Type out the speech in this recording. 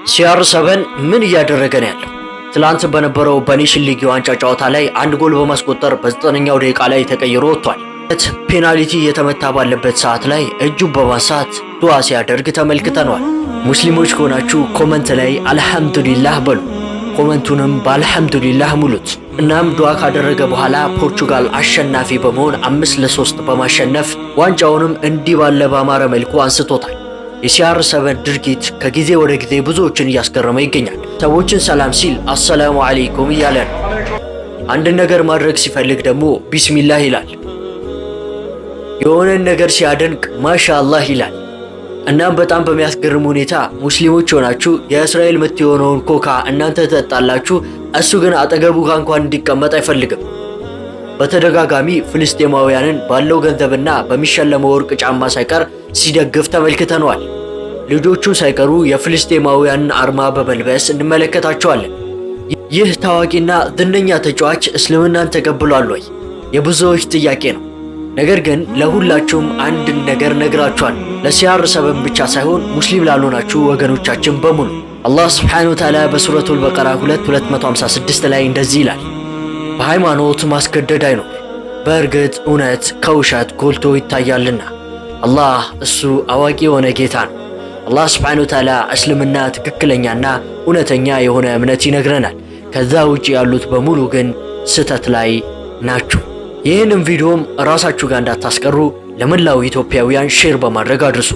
CR7 ምን እያደረገ ነው ያለው? ትላንት በነበረው በኔሽን ሊግ የዋንጫ ጨዋታ ላይ አንድ ጎል በማስቆጠር በ9ኛው ደቂቃ ላይ ተቀይሮ ወጥቷል። ፔናልቲ የተመታ ባለበት ሰዓት ላይ እጁን በማንሳት ዱዓ ሲያደርግ ተመልክተናል። ሙስሊሞች ከሆናችሁ ኮመንት ላይ አልሐምዱሊላህ በሉ፣ ኮመንቱንም በአልሐምዱሊላህ ሙሉት። እናም ዱዓ ካደረገ በኋላ ፖርቹጋል አሸናፊ በመሆን 5-3 በማሸነፍ ዋንጫውንም እንዲህ ባለ ባማረ መልኩ አንስቶታል። የCR7 ድርጊት ከጊዜ ወደ ጊዜ ብዙዎችን እያስገረመ ይገኛል። ሰዎችን ሰላም ሲል አሰላሙ አለይኩም እያለ ነው። አንድ ነገር ማድረግ ሲፈልግ ደግሞ ቢስሚላህ ይላል። የሆነን ነገር ሲያደንቅ ማሻአላህ ይላል። እናም በጣም በሚያስገርም ሁኔታ ሙስሊሞች ሆናችሁ የእስራኤል ምት የሆነውን ኮካ እናንተ ትጠጣላችሁ፣ እሱ ግን አጠገቡ ጋር እንኳን እንዲቀመጥ አይፈልግም። በተደጋጋሚ ፍልስጤማውያንን ባለው ገንዘብና በሚሸለመው ወርቅ ጫማ ሳይቀር ሲደግፍ ተመልክተነዋል። ልጆቹ ሳይቀሩ የፍልስጤማውያንን አርማ በመልበስ እንመለከታቸዋለን። ይህ ታዋቂና ዝነኛ ተጫዋች እስልምናን ተቀብሏል ወይ? የብዙዎች ጥያቄ ነው። ነገር ግን ለሁላችሁም አንድ ነገር ነግራችኋል። ለCR7 ብቻ ሳይሆን ሙስሊም ላልሆናችሁ ወገኖቻችን በሙሉ አላህ ሱብሓነሁ ወተዓላ በሱረቱል በቀራ 2:256 ላይ እንደዚህ ይላል፣ በሃይማኖት ማስገደድ አይኖር፣ በእርግጥ እውነት ከውሸት ጎልቶ ይታያልና አላህ እሱ አዋቂ የሆነ ጌታ ነው። አላህ ሱብሓነሁ ወተዓላ እስልምና ትክክለኛና እውነተኛ የሆነ እምነት ይነግረናል። ከዛ ውጪ ያሉት በሙሉ ግን ስህተት ላይ ናቸው። ይህንን ቪዲዮም ራሳችሁ ጋር እንዳታስቀሩ ለመላው ኢትዮጵያውያን ሼር በማድረግ አድርሱ።